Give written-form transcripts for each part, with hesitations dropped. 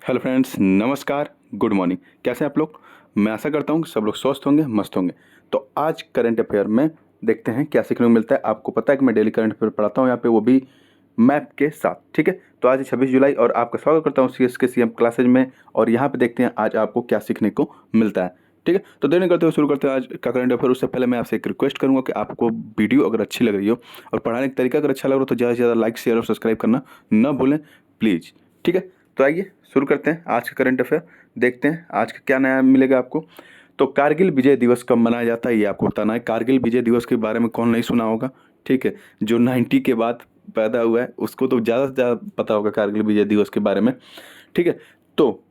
Hello friends, नमस्कार, good morning. कैसे हैं आप लोग? मैं आशा करता हूँ कि सब लोग स्वस्थ होंगे, मस्त होंगे। तो आज करंट अफेयर में देखते हैं क्या सीखने को मिलता है। आपको पता है कि मैं डेली करंट अफेयर पढ़ाता हूँ यहाँ पे, वो भी मैप के साथ। ठीक है, तो आज 26 जुलाई और आपका स्वागत करता हूँ CS के CM क्लासेज में। और यहाँ पे देखते हैं आज आपको क्या सीखने को मिलता है। ठीक है, तो देर नहीं करते हुए शुरू करते हैं आज का करंट अफेयर। उससे पहले मैं आपसे एक रिक्वेस्ट करूँगा कि आपको वीडियो अगर अच्छी लग रही हो और पढ़ाने का तरीका अगर अच्छा लग रहा हो तो ज़्यादा से ज़्यादा लाइक, शेयर और सब्सक्राइब करना न भूलें प्लीज़। ठीक है, तो आइए शुरू करते हैं आज का करंट अफेयर। देखते हैं आज का क्या नया मिलेगा आपको। तो कारगिल विजय दिवस कब मनाया जाता है ये आपको बताना है। कारगिल विजय दिवस के बारे में कौन नहीं सुना होगा? ठीक है, जो 90 के बाद पैदा हुआ है उसको तो ज़्यादा से ज़्यादा पता होगा कारगिल विजय दिवस के बारे में। ठीक है, तो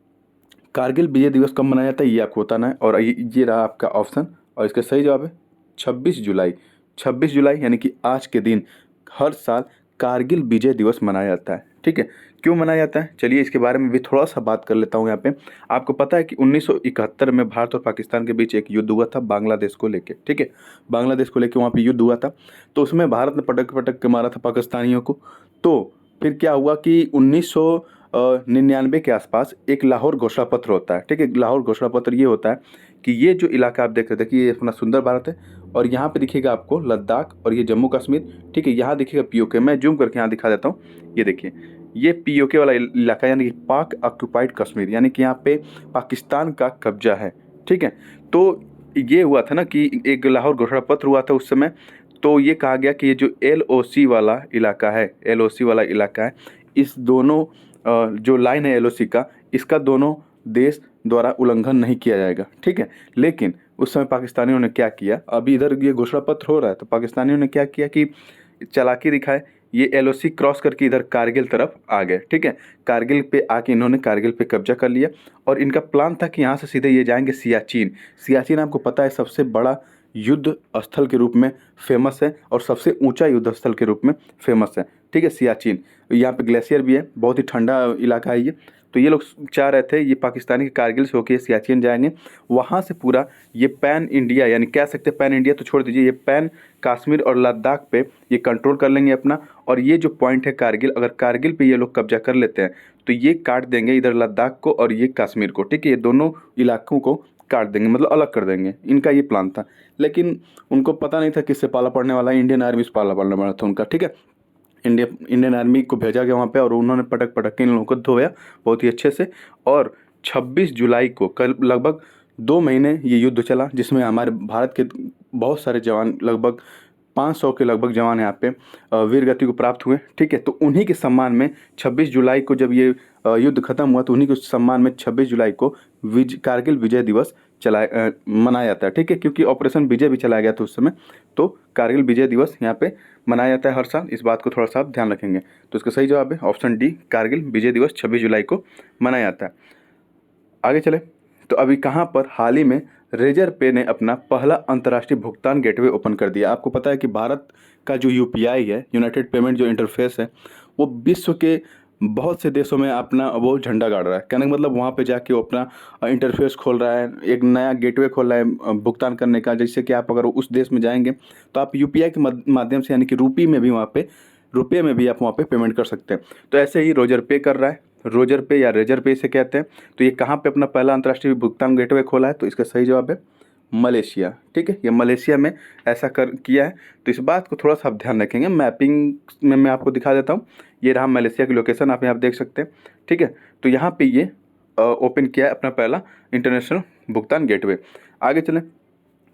कारगिल विजय दिवस कब मनाया जाता है ये आपको बताना है। और ये रहा आपका ऑप्शन और इसका सही जवाब है 26 जुलाई। 26 जुलाई यानी कि आज के दिन हर साल कारगिल विजय दिवस मनाया जाता है। ठीक है, क्यों मनाया जाता है चलिए इसके बारे में भी थोड़ा सा बात कर लेता हूँ यहाँ पे। आपको पता है कि 1971 में भारत और पाकिस्तान के बीच एक युद्ध हुआ था बांग्लादेश को लेके। ठीक है, बांग्लादेश को लेके वहाँ पे युद्ध हुआ था। तो उसमें भारत ने पटक पटक के मारा था पाकिस्तानियों को। तो फिर क्या हुआ कि 1999 के आसपास एक लाहौर घोषणा पत्र होता है। ठीक है, लाहौर घोषणा पत्र ये होता है कि ये जो इलाका आप देख रहे थे कि ये अपना सुंदर भारत है और यहाँ पे दिखेगा आपको लद्दाख और ये जम्मू कश्मीर। ठीक है, यहाँ दिखेगा POK। मैं जूम करके यहाँ दिखा देता हूँ। ये देखिए, ये POK वाला इलाका यानी कि पाक ऑक्यूपाइड कश्मीर, यानी कि यहाँ पे पाकिस्तान का कब्जा है। ठीक है, तो ये हुआ था ना कि एक लाहौर घोषणा पत्र हुआ था उस समय। तो ये कहा गया कि ये जो LOC वाला इलाका है, LOC वाला इलाका है, इस दोनों जो लाइन है LOC का, इसका दोनों देश द्वारा उल्लंघन नहीं किया जाएगा। ठीक है, लेकिन उस समय पाकिस्तानियों ने क्या किया, अभी इधर ये घोषणा पत्र हो रहा है तो पाकिस्तानियों ने क्या किया कि चालाकी दिखाए, ये LOC क्रॉस करके इधर कारगिल तरफ आ गए। ठीक है, कारगिल पे आके इन्होंने कारगिल पे कब्जा कर लिया और इनका प्लान था कि यहाँ से सीधे ये जाएंगे सियाचिन। सियाचिन आपको पता है सबसे बड़ा युद्ध स्थल के रूप में फेमस है और सबसे ऊंचा युद्ध स्थल के रूप में फेमस है। ठीक है, सियाचिन, यहाँ पे ग्लेशियर भी है, बहुत ही ठंडा इलाका है ये। तो ये लोग चाह रहे थे ये पाकिस्तानी के कारगिल से होकर सियाचिन जाएंगे, वहाँ से पूरा ये पैन इंडिया, यानी कह सकते हैं पैन इंडिया तो छोड़ दीजिए, ये पैन कश्मीर और लद्दाख पे ये कंट्रोल कर लेंगे अपना। और ये जो पॉइंट है कारगिल, अगर कारगिल पे ये लोग कब्जा कर लेते हैं तो ये काट देंगे इधर लद्दाख को और ये कश्मीर को। ठीक है, ये दोनों इलाकों को काट देंगे, मतलब अलग कर देंगे। इनका ये प्लान था, लेकिन उनको पता नहीं था किससे पाला पड़ने वाला है। इंडियन आर्मी से पाला पड़ने वाला था उनका। ठीक है, इंडियन आर्मी को भेजा गया वहाँ पे और उन्होंने पटक पटक के इन लोगों को धोया बहुत ही अच्छे से। और 26 जुलाई को कल लगभग 2 महीने ये युद्ध चला, जिसमें हमारे भारत के बहुत सारे जवान, लगभग 500 के लगभग जवान यहाँ पे वीर गति को प्राप्त हुए। ठीक है, तो उन्हीं के सम्मान में 26 जुलाई को जब ये युद्ध खत्म हुआ तो उन्हीं के सम्मान में 26 जुलाई को कारगिल विजय दिवस मनाया जाता है। ठीक है, क्योंकि ऑपरेशन विजय भी चलाया गया था उस समय। तो कारगिल विजय दिवस यहाँ पे मनाया जाता है हर साल। इस बात को थोड़ा सा आप ध्यान रखेंगे। तो इसका सही जवाब है ऑप्शन डी, कारगिल विजय दिवस 26 जुलाई को मनाया जाता है। आगे चले, तो अभी कहाँ पर हाल ही में रेजर पे ने अपना पहला अंतर्राष्ट्रीय भुगतान गेटवे ओपन कर दिया। आपको पता है कि भारत का जो UPI है, यूनाइटेड पेमेंट जो इंटरफेस है, वो विश्व के बहुत से देशों में अपना वो झंडा गाड़ रहा है। कहने का मतलब वहाँ पे जाके वो अपना इंटरफेस खोल रहा है, एक नया गेटवे खोल रहा है भुगतान करने का। जैसे कि आप अगर उस देश में जाएंगे तो आप UPI के माध्यम से, यानी कि रुपये में भी वहाँ पे, रुपये में भी आप वहाँ पे पेमेंट कर सकते हैं। तो ऐसे ही रोजर पे कर रहा है, रोजर पे या रेजर पे से कहते हैं। तो ये कहाँ पे अपना पहला अंतर्राष्ट्रीय भुगतान गेटवे खोला है? तो इसका सही जवाब है मलेशिया। ठीक है, ये मलेशिया में ऐसा कर किया है। तो इस बात को थोड़ा सा आप ध्यान रखेंगे। मैपिंग में मैं आपको दिखा देता हूँ। ये रहा मलेशिया की लोकेशन, आप यहाँ देख सकते हैं। ठीक है, तो यहाँ पे ये ओपन किया है अपना पहला इंटरनेशनल भुगतान गेटवे। आगे चलें,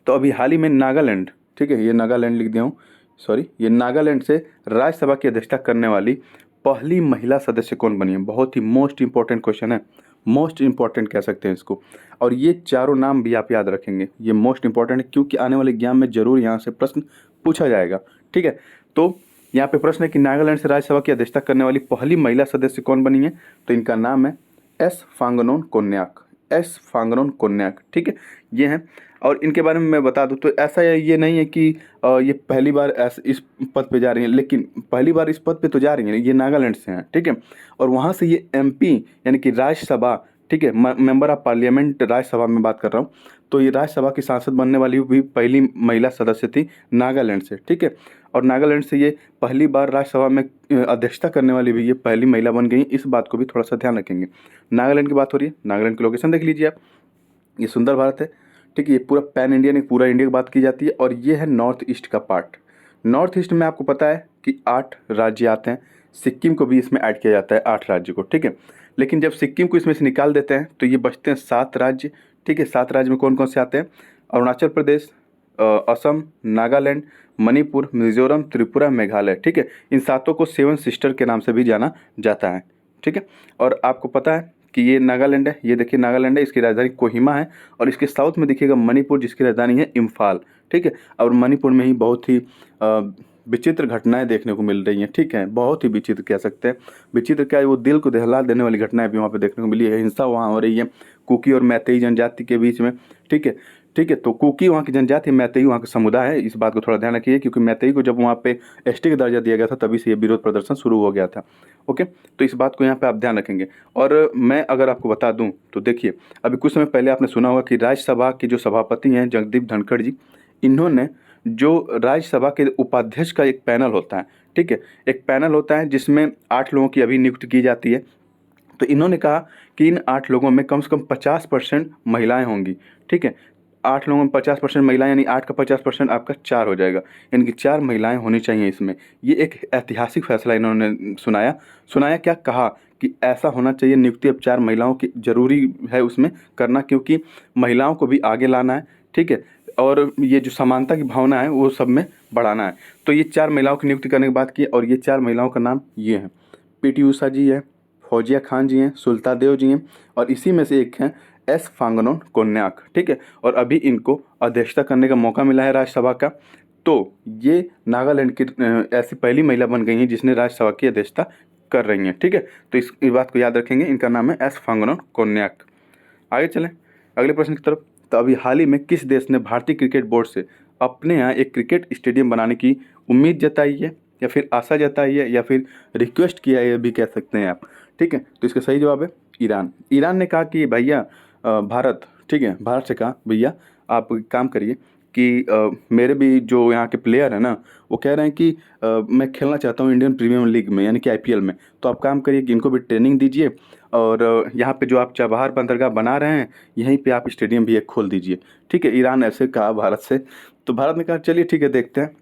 तो अभी हाल ही में नागालैंड, ठीक है, ये नागालैंड लिख दिया हूँ, सॉरी, ये नागालैंड से राज्यसभा की अध्यक्षता करने वाली पहली महिला सदस्य कौन बनी है? बहुत ही मोस्ट इंपॉर्टेंट क्वेश्चन है, मोस्ट इंपॉर्टेंट कह सकते हैं इसको। और ये चारों नाम भी आप याद रखेंगे, ये मोस्ट इंपॉर्टेंट है क्योंकि आने वाले एग्जाम में जरूर यहाँ से प्रश्न पूछा जाएगा। ठीक है, तो यहाँ पे प्रश्न है कि नागालैंड से राज्यसभा की अध्यक्षता करने वाली पहली महिला सदस्य कौन बनी है? तो इनका नाम है एस फांगनोन कोन्याक, एस फांगनोन कोन्याक। ठीक है, ये हैं। और इनके बारे में मैं बता दूं तो ऐसा ये नहीं है कि ये पहली बार इस पद पे जा रही हैं, लेकिन पहली बार इस पद पे तो जा रही हैं, ये नागालैंड से हैं। ठीक है, और वहाँ से ये MP यानी कि राज्यसभा, ठीक है, मेंबर ऑफ पार्लियामेंट, राज्यसभा में बात कर रहा हूँ, तो ये राज्यसभा की सांसद बनने वाली भी पहली महिला सदस्य थी नागालैंड से, ठीक है। और नागालैंड से ये पहली बार राज्यसभा में अध्यक्षता करने वाली भी ये पहली महिला बन गई। इस बात को भी थोड़ा सा ध्यान रखेंगे। नागालैंड की बात हो रही है, नागालैंड की लोकेशन देख लीजिए आप, ये सुंदर भारत है, ठीक है। ये पूरा पैन इंडियन, पूरा इंडिया की बात की जाती है। और ये है नॉर्थ ईस्ट का पार्ट। नॉर्थ ईस्ट में आपको पता है कि 8 राज्य आते हैं, सिक्किम को भी इसमें ऐड किया जाता है 8 राज्य को, ठीक है। लेकिन जब सिक्किम को इसमें से निकाल देते हैं तो ये बचते हैं 7 राज्य, ठीक है। 7 राज्य में कौन कौन से आते हैं? अरुणाचल प्रदेश, असम, नागालैंड, मणिपुर, मिजोरम, त्रिपुरा, मेघालय, ठीक है। इन सातों को 7 सिस्टर के नाम से भी जाना जाता है, ठीक है। और आपको पता है कि ये नागालैंड है, ये देखिए नागालैंड है, इसकी राजधानी कोहिमा है। और इसके साउथ में देखिएगा मणिपुर, जिसकी राजधानी है इम्फाल, ठीक है। और मणिपुर में ही बहुत ही विचित्र घटनाएं देखने को मिल रही हैं, ठीक है। बहुत ही विचित्र कह सकते हैं। विचित्र क्या है, वो दिल को दहला देने वाली घटनाएं भी वहाँ पे देखने को मिली है। हिंसा वहाँ हो रही है कुकी और मैतेई जनजाति के बीच में, ठीक है, ठीक है। तो कुकी वहाँ की जनजाति, मैतेई वहाँ का समुदाय है। इस बात को थोड़ा ध्यान रखिए, क्योंकि मैतेई को जब वहाँ पे एसटी का दर्जा दिया गया था तभी से ये विरोध प्रदर्शन शुरू हो गया था। ओके, तो इस बात को यहाँ पे आप ध्यान रखेंगे। और मैं अगर आपको बता दूं तो देखिए, अभी कुछ समय पहले आपने सुना होगा कि राज्यसभा के जो सभापति हैं जगदीप धनखड़ जी, इन्होंने जो राज्यसभा के उपाध्यक्ष का एक पैनल होता है, ठीक है, एक पैनल होता है जिसमें 8 लोगों की अभी नियुक्ति की जाती है। तो इन्होंने कहा कि इन 8 लोगों में कम से कम 50% महिलाएं होंगी, ठीक है। 8 लोगों में 50% महिलाएं, यानी 8 का 50% आपका 4 हो जाएगा, यानी कि 4 महिलाएं होनी चाहिए इसमें। ये एक ऐतिहासिक फैसला इन्होंने सुनाया क्या कहा कि ऐसा होना चाहिए, नियुक्ति अब 4 महिलाओं की जरूरी है उसमें करना, क्योंकि महिलाओं को भी आगे लाना है, ठीक है। और ये जो समानता की भावना है वो सब में बढ़ाना है। तो ये 4 महिलाओं की नियुक्ति करने की बात की, और ये 4 महिलाओं का नाम ये है, पीटी उषा जी है, फौजिया खान जी हैं, सुल्ता देव जी हैं, और इसी में से एक हैं एस फांगनोन कोन्याक, ठीक है। और अभी इनको अध्यक्षता करने का मौका मिला है राज्यसभा का। तो ये नागालैंड की ऐसी पहली महिला बन गई हैं जिसने राज्यसभा की अध्यक्षता कर रही हैं, ठीक है। तो इस बात को याद रखेंगे, इनका नाम है एस फांगनोन कोन्याक। आगे चलें अगले प्रश्न की तरफ। तो अभी हाल ही में किस देश ने भारतीय क्रिकेट बोर्ड से अपने यहाँ एक क्रिकेट स्टेडियम बनाने की उम्मीद जताई है, या फिर आशा जताई है, या फिर रिक्वेस्ट किया है, भी कह सकते हैं आप, ठीक है। तो इसका सही जवाब है ईरान। ईरान ने कहा कि भैया भारत, ठीक है, भारत से कहा भैया आप काम करिए कि मेरे भी जो यहाँ के प्लेयर हैं ना, वो कह रहे हैं कि मैं खेलना चाहता हूँ इंडियन प्रीमियर लीग में, यानी कि आईपीएल में। तो आप काम करिए कि इनको भी ट्रेनिंग दीजिए, और यहाँ पे जो आप चाबहार बंदरगाह बना रहे हैं यहीं पे आप स्टेडियम भी एक खोल दीजिए, ठीक है। ईरान ऐसे कहा भारत से। तो भारत ने कहा चलिए ठीक है, देखते हैं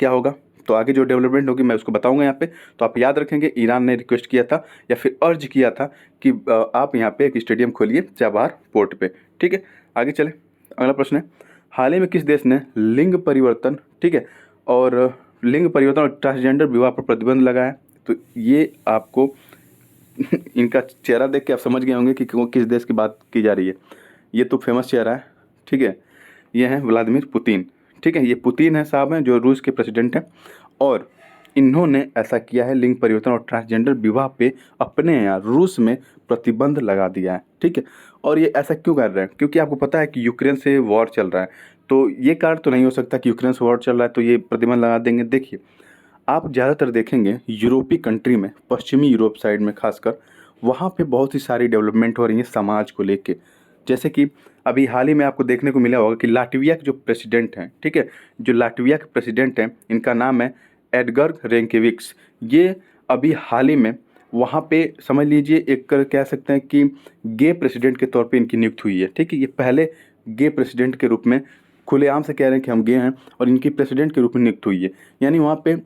क्या होगा। तो आगे जो डेवलपमेंट होगी मैं उसको बताऊंगा यहाँ पे। तो आप याद रखेंगे, ईरान ने रिक्वेस्ट किया था या फिर अर्ज किया था कि आप यहाँ पे एक स्टेडियम खोलिए चाबहार पोर्ट पे, ठीक है। आगे चले, अगला प्रश्न है, हाल ही में किस देश ने लिंग परिवर्तन, ठीक है, और लिंग परिवर्तन और ट्रांसजेंडर विवाह पर प्रतिबंध लगाया? तो ये आपको इनका चेहरा देख के आप समझ गए होंगे कि किस देश की बात की जा रही है। ये तो फेमस चेहरा है, ठीक है, ये हैं व्लादिमीर पुतिन, ठीक है। ये पुतिन है साहब हैं जो रूस के प्रेसिडेंट हैं, और इन्होंने ऐसा किया है, लिंग परिवर्तन और ट्रांसजेंडर विवाह पे अपने यहाँ रूस में प्रतिबंध लगा दिया है, ठीक है। और ये ऐसा क्यों कर रहे हैं? क्योंकि आपको पता है कि यूक्रेन से वॉर चल रहा है। तो ये कारण तो नहीं हो सकता कि यूक्रेन से वॉर चल रहा है तो ये प्रतिबंध लगा देंगे। देखिए, आप ज़्यादातर देखेंगे यूरोपीय कंट्री में, पश्चिमी यूरोप साइड में खासकर, वहाँ पे बहुत ही सारी डेवलपमेंट हो रही है समाज को लेके। जैसे कि अभी हाल ही में आपको देखने को मिला होगा कि लाटविया के जो प्रेसिडेंट हैं, ठीक है, जो लाटविया के प्रेसिडेंट हैं, इनका नाम है एडगर रेंकेविक्स। ये अभी हाल ही में वहाँ पे समझ लीजिए एक कह सकते हैं कि गे प्रेसिडेंट के तौर पे इनकी नियुक्ति हुई है, ठीक है। ये पहले गे प्रेसिडेंट के रूप में खुलेआम से कह रहे हैं कि हम गे हैं, और इनकी प्रेसिडेंट के रूप में नियुक्त हुई है। यानी वहाँ पे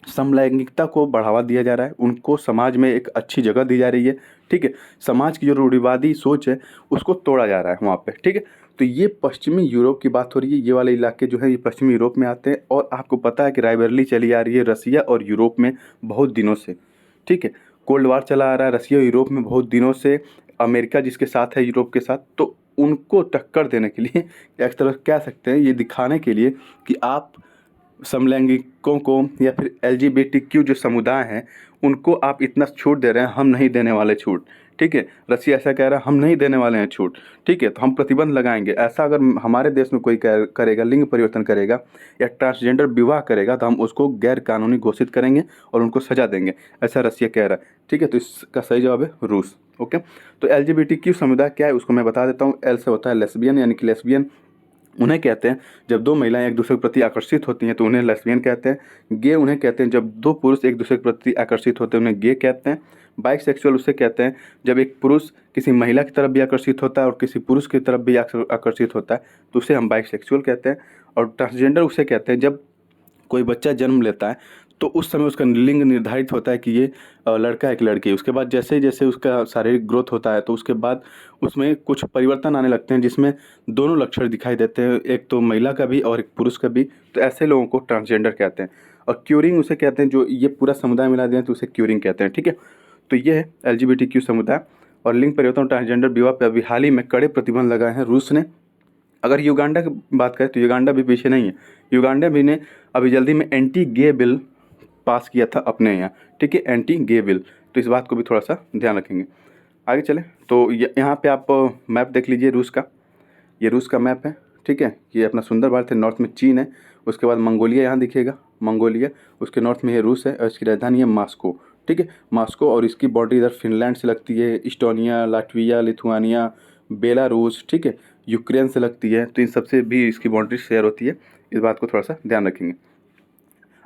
समलैंगिकता को बढ़ावा दिया जा रहा है, उनको समाज में एक अच्छी जगह दी जा रही है, ठीक है। समाज की जो रूढ़िवादी सोच है उसको तोड़ा जा रहा है वहाँ पे, ठीक है। तो ये पश्चिमी यूरोप की बात हो रही है, ये वाले इलाके जो है ये पश्चिमी यूरोप में आते हैं। और आपको पता है कि राइवलरी चली आ रही है रसिया और यूरोप में बहुत दिनों से, ठीक है। कोल्ड वार चला आ रहा है रसिया और यूरोप में बहुत दिनों से, अमेरिका जिसके साथ है यूरोप के साथ। तो उनको टक्कर देने के लिए, एक तरह कह सकते हैं, ये दिखाने के लिए कि आप समलैंगिकों को या फिर एलजीबीटीक्यू जो समुदाय हैं उनको आप इतना छूट दे रहे हैं, हम नहीं देने वाले छूट, ठीक है। रसिया ऐसा कह रहा है हम नहीं देने वाले हैं छूट, ठीक है, तो हम प्रतिबंध लगाएंगे। ऐसा अगर हमारे देश में कोई करेगा, लिंग परिवर्तन करेगा या ट्रांसजेंडर विवाह करेगा, तो हम उसको गैर कानूनी घोषित करेंगे और उनको सजा देंगे, ऐसा रसिया कह रहा है, ठीक है। तो इसका सही जवाब है रूस। ओके, तो LGBTQ समुदाय क्या है उसको मैं बता देता हूँ। एल से होता है लेस्बियन, यानी कि लेस्बियन उन्हें कहते हैं जब दो महिलाएं एक दूसरे के प्रति आकर्षित होती हैं तो उन्हें लेस्बियन कहते हैं। गे उन्हें कहते हैं जब दो पुरुष एक दूसरे के प्रति आकर्षित होते हैं, उन्हें गे कहते हैं। बाइसेक्सुअल उसे कहते हैं जब एक पुरुष किसी महिला की तरफ भी आकर्षित होता है और किसी पुरुष की तरफ भी आकर्षित होता है तो उसे हम बाइसेक्सुअल कहते हैं। और ट्रांसजेंडर उसे कहते हैं जब कोई बच्चा जन्म लेता है तो उस समय उसका लिंग निर्धारित होता है कि ये लड़का है कि लड़की है। उसके बाद जैसे जैसे उसका शारीरिक ग्रोथ होता है तो उसके बाद उसमें कुछ परिवर्तन आने लगते हैं जिसमें दोनों लक्षण दिखाई देते हैं, एक तो महिला का भी और एक पुरुष का भी। तो ऐसे लोगों को ट्रांसजेंडर कहते हैं। और क्यूरिंग उसे कहते हैं जो ये पूरा समुदाय मिला दें तो उसे क्यूरिंग कहते हैं, ठीक है। तो ये है LGBTQ समुदाय। और लिंग परिवर्तन और ट्रांसजेंडर विवाह पर अभी हाल ही में कड़े प्रतिबंध लगाए हैं रूस ने। अगर युगांडा की बात करें तो युगांडा भी पीछे नहीं है। युगांडा भी ने अभी जल्दी में एंटी गे बिल पास किया था अपने यहाँ, ठीक है, एंटी गे बिल। तो इस बात को भी थोड़ा सा ध्यान रखेंगे। आगे चलें तो यहाँ पे आप मैप देख लीजिए रूस का। ये रूस का मैप है, ठीक है। ये अपना सुंदर भारत है, नॉर्थ में चीन है, उसके बाद मंगोलिया यहाँ दिखेगा, मंगोलिया, उसके नॉर्थ में ये रूस है और इसकी राजधानी है मॉस्को, ठीक है, मॉस्को। और इसकी बाउंड्री इधर फिनलैंड से लगती है, इस्टोनिया, लाटविया, लिथुआनिया, बेलारूस, ठीक है, यूक्रेन से लगती है। तो इन सबसे भी इसकी बाउंड्री शेयर होती है, इस बात को थोड़ा सा ध्यान रखेंगे।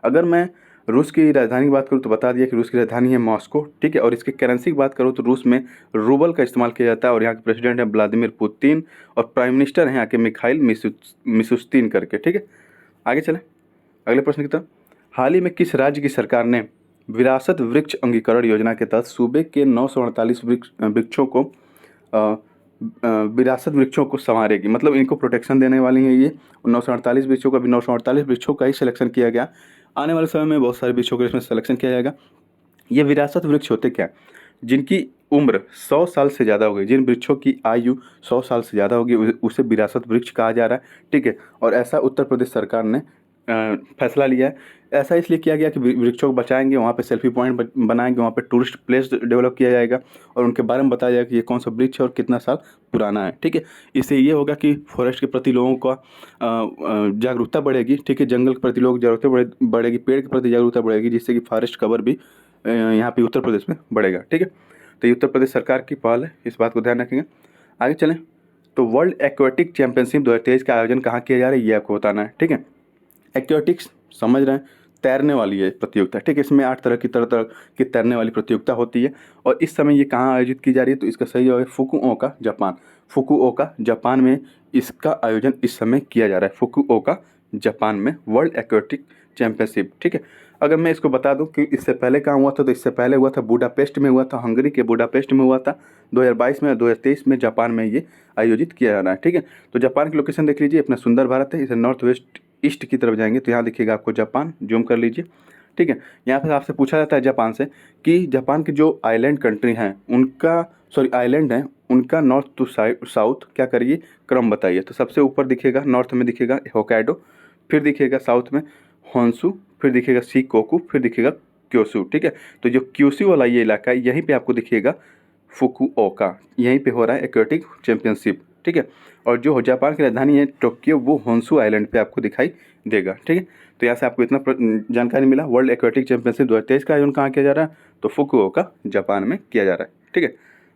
अगर मैं रूस की राजधानी की बात करूँ तो बता दिया कि रूस की राजधानी है मॉस्को, ठीक है। और इसके करेंसी की बात करूँ तो रूस में रूबल का इस्तेमाल किया जाता है। और यहाँ के प्रेसिडेंट है व्लादिमीर पुतिन और प्राइम मिनिस्टर हैं यहाँ के मिखाइल मिशुस्तिन करके, ठीक है। आगे चलें अगले प्रश्न की तरफ। हाल ही में किस राज्य की सरकार ने विरासत वृक्ष अंगीकरण योजना के तहत सूबे के 948 वृक्षों को विरासत वृक्षों को संवारेगी, मतलब इनको प्रोटेक्शन देने वाली हैं ये 948 वृक्षों का। भी 948 वृक्षों का ही सिलेक्शन किया गया। आने वाले समय में बहुत सारे वृक्षों का इसमें सिलेक्शन किया जाएगा। ये विरासत वृक्ष होते क्या, जिनकी उम्र 100 साल से ज़्यादा होगी, जिन वृक्षों की आयु 100 साल से ज़्यादा होगी उसे विरासत वृक्ष कहा जा रहा है, ठीक है। और ऐसा उत्तर प्रदेश सरकार ने फैसला लिया है। ऐसा इसलिए किया गया कि वृक्षों को बचाएंगे, वहाँ पे सेल्फी पॉइंट बनाएंगे, वहाँ पे टूरिस्ट प्लेस डेवलप किया जाएगा और उनके बारे में बताया जाएगा कि ये कौन सा वृक्ष है और कितना साल पुराना है, ठीक है। इससे ये होगा कि फॉरेस्ट के प्रति लोगों का जागरूकता बढ़ेगी, ठीक है, जंगल के प्रति लोग जागरूकता बढ़ेगी, पेड़ के प्रति जागरूकता बढ़ेगी, जिससे कि फॉरेस्ट कवर भी यहाँ पे उत्तर प्रदेश में बढ़ेगा, ठीक है। तो ये उत्तर प्रदेश सरकार की पहल है, इस बात को ध्यान रखेंगे। आगे चलें तो वर्ल्ड एक्वेटिक चैंपियनशिप 2023 का आयोजन कहाँ किया जा रहा है ये आपको बताना है, ठीक है। एक्वेटिक्स समझ रहे हैं, तैरने वाली है प्रतियोगिता, ठीक है। इसमें 8 तरह की तैरने वाली प्रतियोगिता होती है और इस समय ये कहाँ आयोजित की जा रही है तो इसका सही जवाब है फुकुओका, जापान। फुकुओका जापान में इसका आयोजन इस समय किया जा रहा है, फुकुओका जापान में वर्ल्ड एक्वेटिक चैंपियनशिप, ठीक है। अगर मैं इसको बता दूं कि इससे पहले कहाँ हुआ था तो इससे पहले हुआ था बुडापेस्ट में हुआ था, हंगरी के बुडापेस्ट में हुआ था 2022 में, 2023 में जापान में ये आयोजित किया जा रहा है, ठीक है। तो जापान की लोकेशन देख लीजिए, अपना सुंदर भारत है, इसे नॉर्थ वेस्ट ईस्ट की तरफ जाएंगे तो यहाँ दिखेगा आपको जापान, जूम कर लीजिए, ठीक है। यहाँ पर आपसे पूछा जाता है जापान से कि जापान के जो आइलैंड कंट्री हैं उनका आइलैंड हैं उनका नॉर्थ टू साउथ क्या करिए क्रम बताइए। तो सबसे ऊपर दिखेगा, नॉर्थ में दिखेगा होकाइडो, फिर दिखेगा साउथ में होन्शु, फिर दिखेगा शिकोकू, फिर दिखेगा क्योसू, ठीक है। तो जो क्योसू वाला ये इलाका है यहीं पे आपको दिखेगा फुकुओका, यहीं पे हो रहा है एक्वेटिक चैंपियनशिप, ठीक है। और जो जापान की राजधानी है टोक्यो वो होन्शु आइलैंड पे आपको दिखाई देगा, ठीक है। तो यहाँ से आपको इतना जानकारी मिला। वर्ल्ड एक्वेटिक चैंपियनशिप 2023 का आयोजन कहाँ किया जा रहा है तो फुकुओका जापान में किया जा रहा है, ठीक है।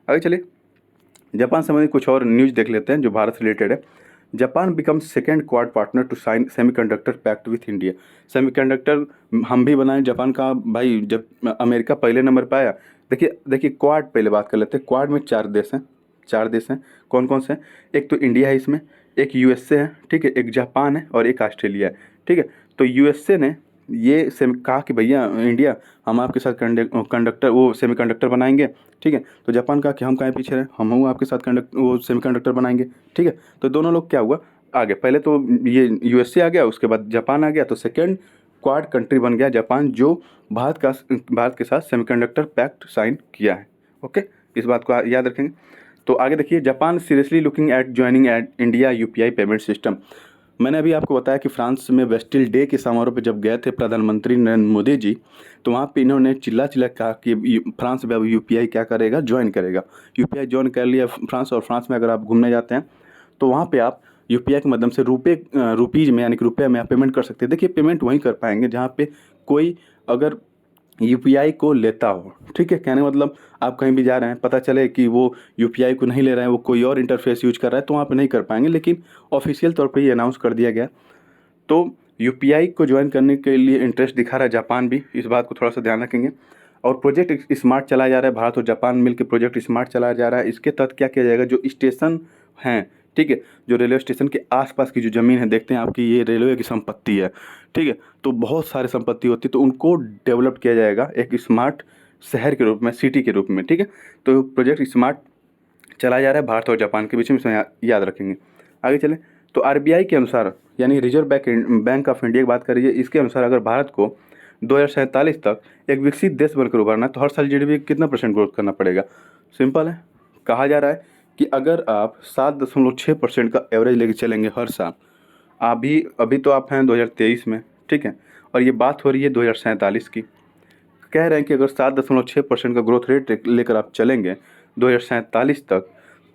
आगे चलिए जापान संबंधी कुछ और न्यूज़ देख लेते हैं जो भारत से रिलेटेड है। Japan become second Quad partner to sign semiconductor pact with India. Semiconductor हम भी बनाए जापान का भाई, जब अमेरिका पहले नंबर पे आया। देखिए क्वाड पहले बात कर लेते हैं। क्वाड में 4 देश हैं, 4 देश हैं, कौन कौन से हैं? एक तो इंडिया है इसमें, एक यूएसए है, ठीक है, एक जापान है और एक ऑस्ट्रेलिया है, ठीक है। तो यूएसए ने ये कहा कि भैया इंडिया हम आपके साथ कंडक्टर वो सेमीकंडक्टर बनाएंगे, ठीक है। तो जापान कहा कि हम काहे पीछे रहे, हम आपके साथ वो सेमीकंडक्टर बनाएंगे, ठीक है। तो दोनों लोग क्या हुआ आगे, पहले तो ये यूएसए आ गया, उसके बाद जापान आ गया, तो सेकेंड क्वाड कंट्री बन गया जापान जो भारत के साथ सेमीकंडक्टर पैक्ट साइन किया है, ओके। इस बात को याद रखेंगे। तो आगे देखिए Japan seriously looking at joining at India UPI payment system. मैंने अभी आपको बताया कि फ्रांस में बेस्टिल डे के समारोह पे जब गए थे प्रधानमंत्री नरेंद्र मोदी जी, तो वहाँ पे इन्होंने चिल्ला चिल्ला कहा कि फ्रांस में अब यूपीआई क्या करेगा, ज्वाइन करेगा। यूपीआई ज्वाइन कर लिया फ्रांस, और फ्रांस में अगर आप घूमने जाते हैं तो वहाँ पे आप यूपीआई के माध्यम से रुपीज़ में यानी कि रुपये में आप पेमेंट कर सकते हैं। देखिए, पेमेंट वहीं कर पाएंगे जहाँ पे कोई अगर यूपीआई को लेता हो, ठीक है। कहने का मतलब, आप कहीं भी जा रहे हैं, पता चले कि वो यूपीआई को नहीं ले रहे हैं, वो कोई और इंटरफेस यूज कर रहा है, तो वहाँ पे नहीं कर पाएंगे। लेकिन ऑफिशियल तौर पे ये अनाउंस कर दिया गया। तो यूपीआई को ज्वाइन करने के लिए इंटरेस्ट दिखा रहा है जापान भी, इस बात को थोड़ा सा ध्यान रखेंगे। और प्रोजेक्ट स्मार्ट चलाया जा रहा है, भारत और जापान मिलकर प्रोजेक्ट स्मार्ट चलाया जा रहा है। इसके तहत क्या किया जाएगा, जो स्टेशन हैं, ठीक है, जो रेलवे स्टेशन के आसपास की जो ज़मीन है, देखते हैं आपकी ये रेलवे की संपत्ति है, ठीक है, तो बहुत सारी संपत्ति होती है, तो उनको डेवलप किया जाएगा एक स्मार्ट शहर के रूप में, सिटी के रूप में, ठीक है। तो प्रोजेक्ट स्मार्ट चलाया जा रहा है भारत और जापान के बीच में, इसमें याद रखेंगे। आगे चलें तो आरबीआई के अनुसार, यानी रिजर्व बैंक ऑफ इंडिया की बात करिए, इसके अनुसार अगर भारत को 2047 तक एक विकसित देश बनकर उभरना है तो हर साल जीडीपी कितना % ग्रोथ करना पड़ेगा। सिंपल है, कहा जा रहा है कि अगर आप 7.6% का एवरेज लेके चलेंगे हर साल, अभी अभी तो आप हैं 2023 में, ठीक है, और ये बात हो रही है 2047 की। कह रहे हैं कि अगर 7.6% का ग्रोथ रेट लेकर आप चलेंगे 2047 तक,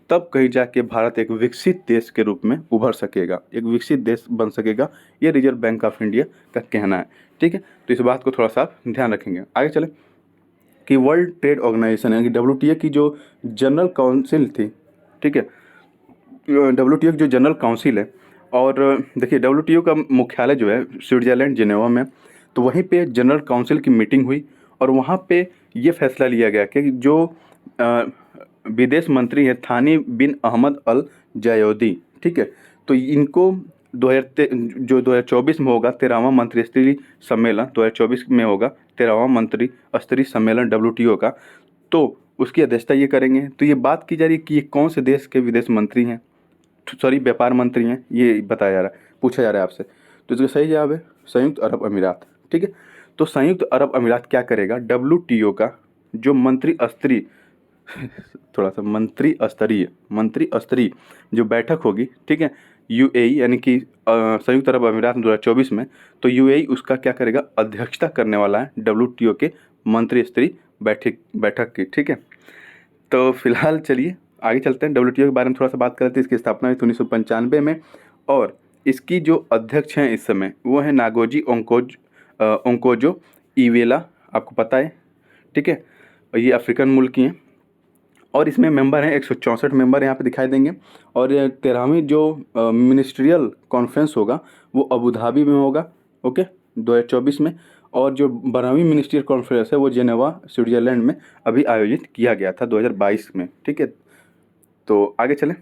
तब कहीं जाके भारत एक विकसित देश के रूप में उभर सकेगा, एक विकसित देश बन सकेगा। ये रिजर्व बैंक ऑफ इंडिया का कहना है, ठीक है। तो इस बात को थोड़ा सा ध्यान रखेंगे। आगे चलें कि वर्ल्ड ट्रेड ऑर्गेनाइजेशन यानी कि WTO की जो जनरल काउंसिल थी, ठीक है, WTO की जो जनरल काउंसिल है, और देखिए WTO का मुख्यालय जो है स्विट्ज़रलैंड जिनेवा में, तो वहीं पे जनरल काउंसिल की मीटिंग हुई और वहाँ पे ये फैसला लिया गया कि जो विदेश मंत्री हैं थानी बिन अहमद अल जायोदी, ठीक है, तो इनको 2024 में होगा 13वां मंत्री स्तरीय सम्मेलन, 2024 में होगा 13वां मंत्री स्तरीय सम्मेलन WTO का, तो उसकी अध्यक्षता ये करेंगे। तो ये बात की जा रही है कि ये कौन से देश के विदेश मंत्री हैं, सॉरी व्यापार मंत्री हैं, ये बताया जा रहा है, पूछा जा रहा है आपसे। तो इसका सही जवाब है संयुक्त अरब अमीरात, ठीक है। तो संयुक्त अरब अमीरात क्या करेगा, WTO का जो मंत्री स्तरीय थोड़ा सा मंत्री स्तरीय जो बैठक होगी, ठीक है, UAE यानी कि संयुक्त अरब अमीरात में 2024 में, तो UAE उसका क्या करेगा, अध्यक्षता करने वाला है WTO के मंत्री स्तरीय बैठक की, ठीक है। तो फिलहाल चलिए आगे चलते हैं, WTO के बारे में थोड़ा सा बात करते हैं। इसकी स्थापना हुई 1995 में, और इसकी जो अध्यक्ष हैं इस समय वो है नागोजी ओंकोजो इवेला, आपको पता है, ठीक है, और ये अफ्रीकन मुल्क की हैं। और इसमें मेंबर हैं 164 मेंबर यहाँ पे दिखाई देंगे। और 13वीं जो मिनिस्ट्रियल कॉन्फ्रेंस होगा वो अबू धाबी में होगा, ओके, 2024 में। और जो 12वीं मिनिस्ट्रियल कॉन्फ्रेंस है वो जेनेवा स्विट्ज़रलैंड में अभी आयोजित किया गया था 2022 में, ठीक है। तो आगे चलें,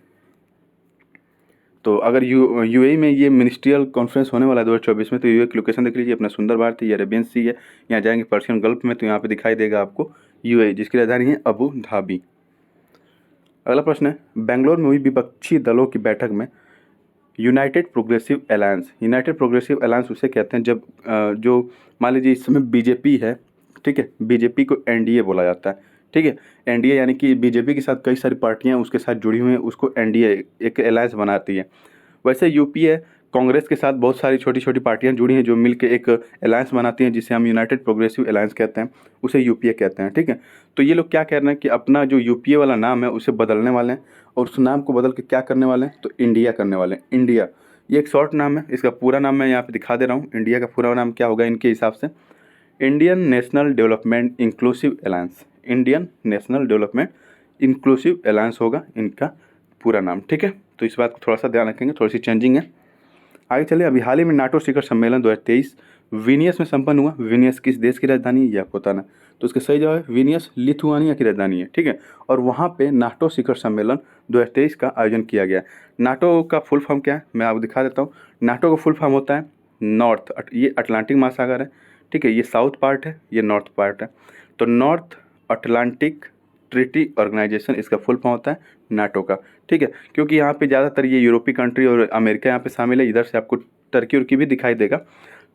तो अगर UAE में ये मिनिस्ट्रियल कॉन्फ्रेंस होने वाला है 2024 में, तो यूए की लोकेशन देख लीजिए, अपना सुंदर भारत है, ये अरेबियन सी है, यहाँ जाएंगे पर्शियन गल्फ में, तो यहाँ पे दिखाई देगा आपको UAE, जिसकी राजधानी है अबू धाबी। अगला प्रश्न है, बेंगलोर में हुई विपक्षी दलों की बैठक में यूनाइटेड प्रोग्रेसिव अलायंस उसे कहते हैं जब जो मान लीजिए इस समय बीजेपी है, ठीक है, बीजेपी को NDA बोला जाता है, ठीक है। NDA यानी कि बीजेपी के साथ कई सारी पार्टियां उसके साथ जुड़ी हुई हैं, उसको NDA एक अलायंस बनाती है। वैसे यूपीए कांग्रेस के साथ बहुत सारी छोटी छोटी पार्टियां जुड़ी हैं जो मिलकर एक अलायंस बनाती हैं, जिसे हम यूनाइटेड प्रोग्रेसिव अलायंस कहते हैं, उसे यूपीए कहते हैं, ठीक है। तो ये लोग क्या कह रहे हैं कि अपना जो यूपीए वाला नाम है उसे बदलने वाले हैं, और उस नाम को बदल के क्या करने वाले हैं, तो इंडिया करने वाले हैं। इंडिया ये एक शॉर्ट नाम है, इसका पूरा नाम मैं यहाँ पे दिखा दे रहा हूँ। इंडिया का पूरा नाम क्या होगा इनके हिसाब से, Indian national development inclusive alliance, Indian national development inclusive alliance होगा इनका पूरा नाम, ठीक है। तो इस बात को थोड़ा सा ध्यान रखेंगे, थोड़ी सी चेंजिंग है। आगे चलिए, अभी हाल ही में नाटो शिखर सम्मेलन 2023 विनियस में संपन्न हुआ। विनियस किस देश की राजधानी है, ये आपको बताना। तो इसका सही जवाब है विनियस लिथुआनिया की राजधानी है, ठीक है। और वहाँ पे नाटो शिखर सम्मेलन 2023 का आयोजन किया गया। नाटो का फुल फॉर्म क्या है, मैं आपको दिखा देता हूँ। नाटो का फुल फॉर्म होता है नॉर्थ, ये अटलांटिक महासागर है, ठीक है, ये साउथ पार्ट है, ये नॉर्थ पार्ट है, तो नॉर्थ अटलांटिक ट्रीटी ऑर्गेनाइजेशन इसका फुल फॉर्म होता है नाटो का, ठीक है। क्योंकि यहाँ पे ज़्यादातर ये यूरोपीय कंट्री और अमेरिका यहाँ पे शामिल है, इधर से आपको टर्की उर्की भी दिखाई देगा,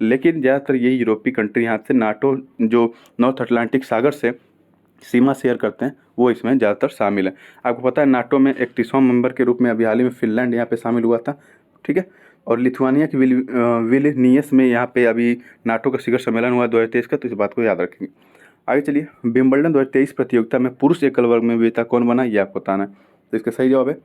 लेकिन ज़्यादातर यही यूरोपीय कंट्री यहाँ से नाटो जो नॉर्थ अटलांटिक सागर से सीमा शेयर करते हैं वो इसमें ज़्यादातर शामिल है। आपको पता है नाटो में 31वां मेंबर के रूप में अभी हाल ही में फिनलैंड यहाँ पे शामिल हुआ था, ठीक है। और लिथुआनिया के विल्नियस में यहाँ पे अभी नाटो का शिखर सम्मेलन हुआ 2023 का, तो इस बात को याद रखेंगे। आगे चलिए, विंबलडन 2023 प्रतियोगिता में पुरुष एकल वर्ग में विजेता कौन बना, ये आपको बताना है। तो इसका सही जवाब है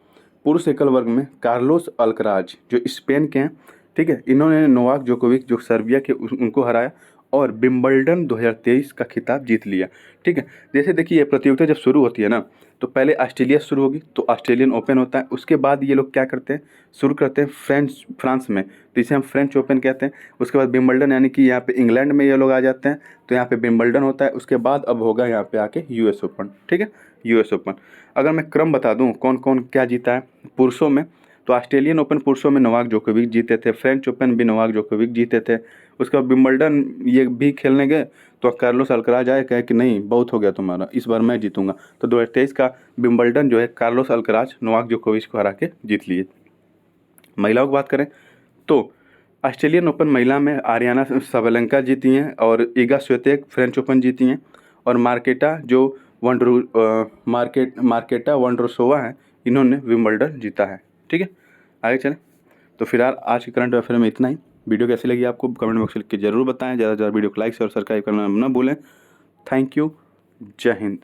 पुरुष एकल वर्ग में कार्लोस अल्कराज, जो स्पेन के हैं, ठीक है। इन्होंने नोवाक जोकोविक जो सर्बिया के उनको हराया और विंबलडन 2023 का खिताब जीत लिया, ठीक है। जैसे देखिए, ये प्रतियोगिता जब शुरू होती है ना, तो पहले ऑस्ट्रेलिया शुरू होगी, तो ऑस्ट्रेलियन ओपन होता है। उसके बाद ये लोग क्या करते हैं, शुरू करते हैं फ्रांस में, तो इसे हम फ्रेंच ओपन कहते हैं। उसके बाद विंबलडन, यानी कि यहाँ पे इंग्लैंड में ये लोग आ जाते हैं, तो यहाँ पे विंबलडन होता है। उसके बाद अब होगा यहाँ पे आके यूएस ओपन, ठीक है, यूएस ओपन। अगर मैं क्रम बता दूँ कौन कौन क्या जीता है पुरुषों में, तो ऑस्ट्रेलियन ओपन पुरुषों में नोवाक जोकोविक जीते थे, फ्रेंच ओपन भी नोवाक जोकोविक जीते थे। उसके बाद विंबलडन ये भी खेलने गए, तो कार्लोस अल्कराज आए, कहे कि नहीं बहुत हो गया तुम्हारा, इस बार मैं जीतूंगा। तो 2023 का विंबलडन जो है कार्लोस अल्कराज नोवाक जोकोविच को हरा के जीत लिए। महिलाओं की बात करें तो ऑस्ट्रेलियन ओपन महिला में आरियाना साबालेंका जीती हैं और इगा स्वितेक फ्रेंच ओपन जीती हैं, और मार्केटा वोंड्रोसोवा है, इन्होंने विंबलडन जीता है, ठीक है। आगे चलें, तो फिलहाल आज के करंट अफेयर में इतना ही। वीडियो कैसी लगी आपको कमेंट बॉक्स में लिख के जरूर बताएं। ज़्यादा से ज़्यादा वीडियो को लाइक और सब्सक्राइब करना ना भूलें। थैंक यू, जय हिंद।